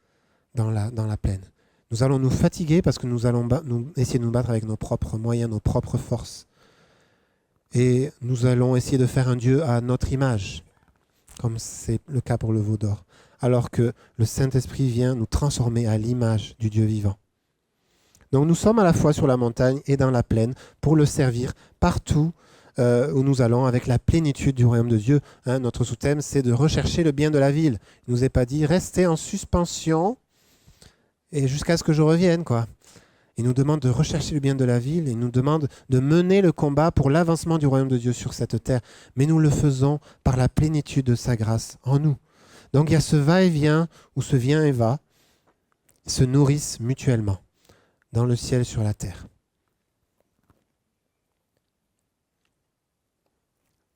dans la plaine. Nous allons nous fatiguer parce que nous allons essayer de nous battre avec nos propres moyens, nos propres forces. Et nous allons essayer de faire un Dieu à notre image, comme c'est le cas pour le veau d'or, alors que le Saint-Esprit vient nous transformer à l'image du Dieu vivant. Donc nous sommes à la fois sur la montagne et dans la plaine pour le servir partout où nous allons avec la plénitude du royaume de Dieu. Hein, notre sous-thème, c'est de rechercher le bien de la ville. Il ne nous est pas dit restez en suspension et jusqu'à ce que je revienne, quoi. Il nous demande de rechercher le bien de la ville, il nous demande de mener le combat pour l'avancement du royaume de Dieu sur cette terre. Mais nous le faisons par la plénitude de sa grâce en nous. Donc il y a ce va-et-vient, ou ce vient et va, se nourrissent mutuellement, dans le ciel sur la terre.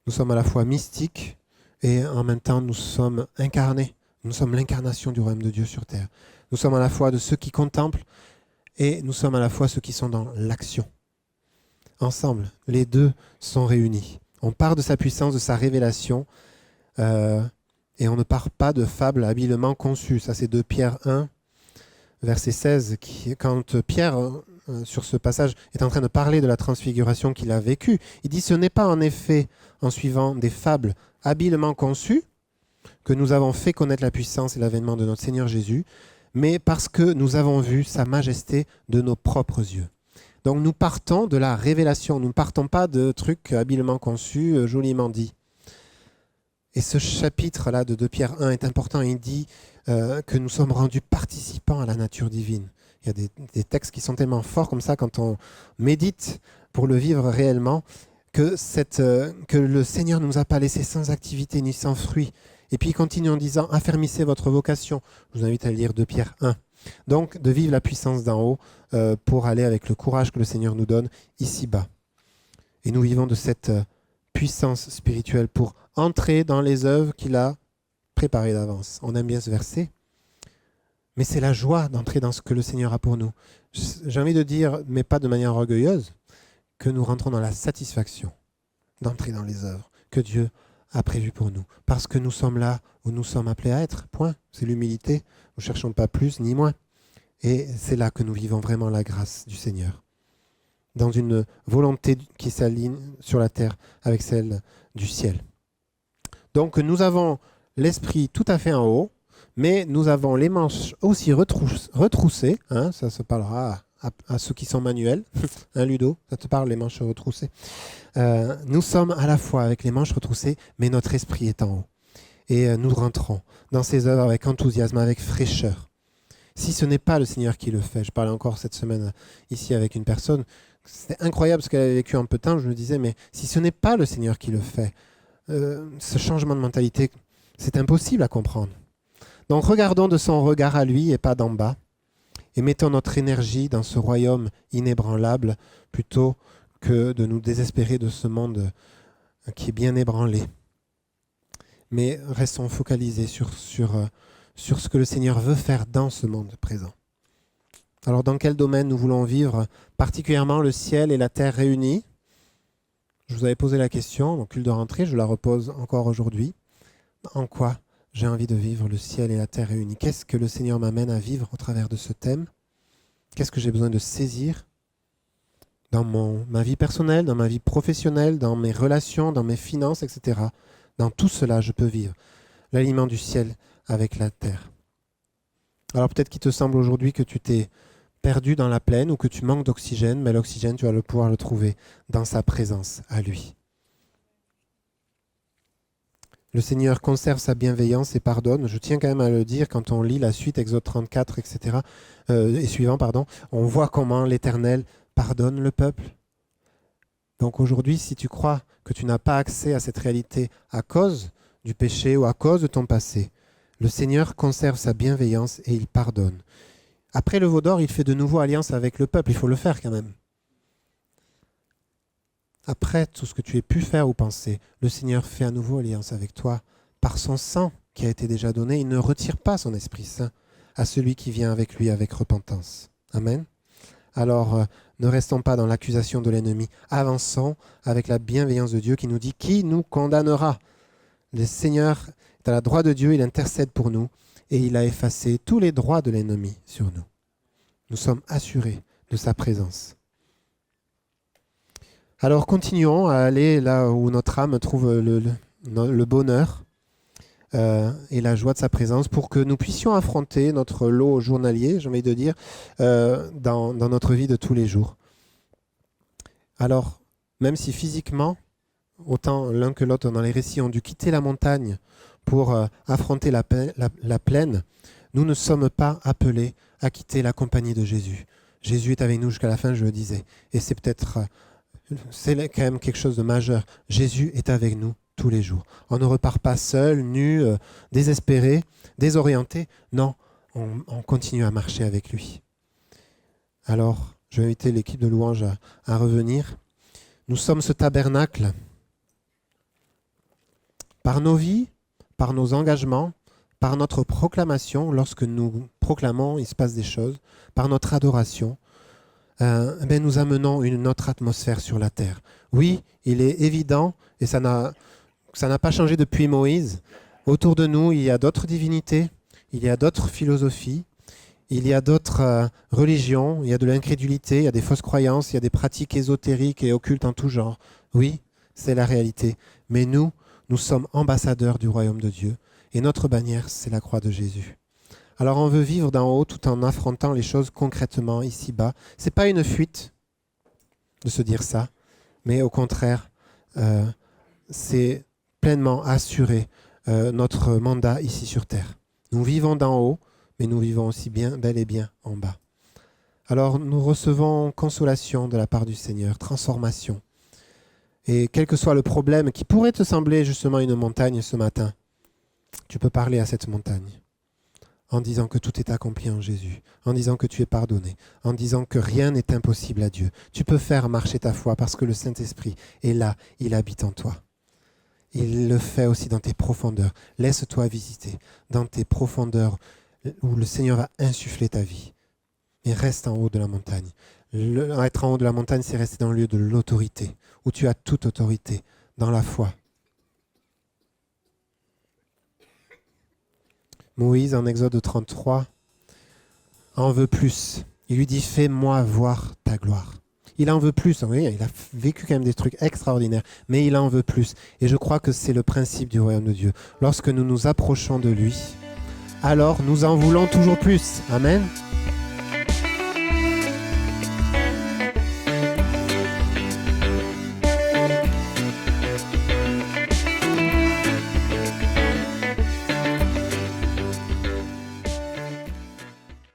Nous sommes à la fois mystiques et en même temps nous sommes incarnés. Nous sommes l'incarnation du royaume de Dieu sur terre. Nous sommes à la fois de ceux qui contemplent et nous sommes à la fois ceux qui sont dans l'action. Ensemble, les deux sont réunis. On part de sa puissance, de sa révélation, et on ne part pas de fables habilement conçues. Ça, c'est 2 Pierre 1, verset 16, quand Pierre, sur ce passage, est en train de parler de la transfiguration qu'il a vécue, il dit « Ce n'est pas en effet en suivant des fables habilement conçues que nous avons fait connaître la puissance et l'avènement de notre Seigneur Jésus, mais parce que nous avons vu sa majesté de nos propres yeux. » Donc nous partons de la révélation, nous ne partons pas de trucs habilement conçus, joliment dits. Et ce chapitre-là de 2 Pierre 1 est important, il dit que nous sommes rendus participants à la nature divine. Il y a des textes qui sont tellement forts comme ça quand on médite pour le vivre réellement, que le Seigneur ne nous a pas laissés sans activité ni sans fruit. Et puis il continue en disant « Affermissez votre vocation ». Je vous invite à lire 2 Pierre 1. Donc de vivre la puissance d'en haut pour aller avec le courage que le Seigneur nous donne ici-bas. Et nous vivons de cette puissance spirituelle pour entrer dans les œuvres qu'il a préparées d'avance. On aime bien ce verset, mais c'est la joie d'entrer dans ce que le Seigneur a pour nous. J'ai envie de dire, mais pas de manière orgueilleuse, que nous rentrons dans la satisfaction d'entrer dans les œuvres que Dieu a prévues pour nous. Parce que nous sommes là où nous sommes appelés à être. Point. C'est l'humilité. Nous ne cherchons pas plus ni moins. Et c'est là que nous vivons vraiment la grâce du Seigneur. Dans une volonté qui s'aligne sur la terre avec celle du ciel. Donc nous avons l'esprit tout à fait en haut, mais nous avons les manches aussi retroussées. Hein, ça se parlera à ceux qui sont manuels. Hein, Ludo, ça te parle, les manches retroussées. Nous sommes à la fois avec les manches retroussées, mais notre esprit est en haut. Et nous rentrons dans ces œuvres avec enthousiasme, avec fraîcheur. Si ce n'est pas le Seigneur qui le fait, je parlais encore cette semaine ici avec une personne, c'était incroyable ce qu'elle avait vécu en peu de temps, je me disais, mais si ce n'est pas le Seigneur qui le fait, ce changement de mentalité, c'est impossible à comprendre. Donc regardons de son regard à lui et pas d'en bas, et mettons notre énergie dans ce royaume inébranlable plutôt que de nous désespérer de ce monde qui est bien ébranlé. Mais restons focalisés sur ce que le Seigneur veut faire dans ce monde présent. Alors dans quel domaine nous voulons vivre particulièrement le ciel et la terre réunis? Je vous avais posé la question, donc culte de rentrée, je la repose encore aujourd'hui. En quoi j'ai envie de vivre le ciel et la terre réunis? Qu'est-ce que le Seigneur m'amène à vivre au travers de ce thème? Qu'est-ce que j'ai besoin de saisir dans ma vie personnelle, dans ma vie professionnelle, dans mes relations, dans mes finances, etc. Dans tout cela, je peux vivre l'aliment du ciel avec la terre. Alors peut-être qu'il te semble aujourd'hui que tu t'es perdu dans la plaine ou que tu manques d'oxygène, mais l'oxygène, tu vas pouvoir le trouver dans sa présence à lui. Le Seigneur conserve sa bienveillance et pardonne. Je tiens quand même à le dire, quand on lit la suite, Exode 34, etc., et suivant, on voit comment l'Éternel pardonne le peuple. Donc aujourd'hui, si tu crois que tu n'as pas accès à cette réalité à cause du péché ou à cause de ton passé, le Seigneur conserve sa bienveillance et il pardonne. Après le veau d'or, il fait de nouveau alliance avec le peuple. Il faut le faire quand même. Après tout ce que tu aies pu faire ou penser, le Seigneur fait à nouveau alliance avec toi par son sang qui a été déjà donné. Il ne retire pas son Esprit Saint à celui qui vient avec lui avec repentance. Amen. Alors, ne restons pas dans l'accusation de l'ennemi. Avançons avec la bienveillance de Dieu qui nous dit « Qui nous condamnera ?» Le Seigneur est à la droite de Dieu, il intercède pour nous et il a effacé tous les droits de l'ennemi sur nous. Nous sommes assurés de sa présence. Alors continuons à aller là où notre âme trouve le bonheur et la joie de sa présence pour que nous puissions affronter notre lot journalier, j'ai envie de dire, dans notre vie de tous les jours. Alors, même si physiquement, autant l'un que l'autre dans les récits ont dû quitter la montagne pour affronter la plaine, nous ne sommes pas appelés à quitter la compagnie de Jésus. Jésus est avec nous jusqu'à la fin, je le disais. Et c'est quand même quelque chose de majeur. Jésus est avec nous tous les jours. On ne repart pas seul, nu, désespéré, désorienté. Non, on continue à marcher avec lui. Alors, je vais inviter l'équipe de louange à revenir. Nous sommes ce tabernacle. Par nos vies, par nos engagements, par notre proclamation, lorsque nous proclamons, il se passe des choses, par notre adoration, nous amenons une autre atmosphère sur la terre. Oui, il est évident, et ça n'a pas changé depuis Moïse, autour de nous, il y a d'autres divinités, il y a d'autres philosophies, il y a d'autres religions, il y a de l'incrédulité, il y a des fausses croyances, il y a des pratiques ésotériques et occultes en tout genre. Oui, c'est la réalité. Mais nous sommes ambassadeurs du royaume de Dieu. Et notre bannière, c'est la croix de Jésus. Alors on veut vivre d'en haut tout en affrontant les choses concrètement ici-bas. Ce n'est pas une fuite de se dire ça, mais au contraire, c'est pleinement assurer notre mandat ici sur terre. Nous vivons d'en haut, mais nous vivons aussi bel et bien en bas. Alors nous recevons consolation de la part du Seigneur, transformation. Et quel que soit le problème qui pourrait te sembler justement une montagne ce matin, tu peux parler à cette montagne en disant que tout est accompli en Jésus, en disant que tu es pardonné, en disant que rien n'est impossible à Dieu. Tu peux faire marcher ta foi parce que le Saint-Esprit est là, il habite en toi. Il le fait aussi dans tes profondeurs. Laisse-toi visiter dans tes profondeurs où le Seigneur va insuffler ta vie. Mais reste en haut de la montagne. Être en haut de la montagne, c'est rester dans le lieu de l'autorité, où tu as toute autorité, dans la foi. Moïse, en Exode 33, en veut plus. Il lui dit, fais-moi voir ta gloire. Il en veut plus. Oui, il a vécu quand même des trucs extraordinaires, mais il en veut plus. Et je crois que c'est le principe du royaume de Dieu. Lorsque nous nous approchons de lui, alors nous en voulons toujours plus. Amen.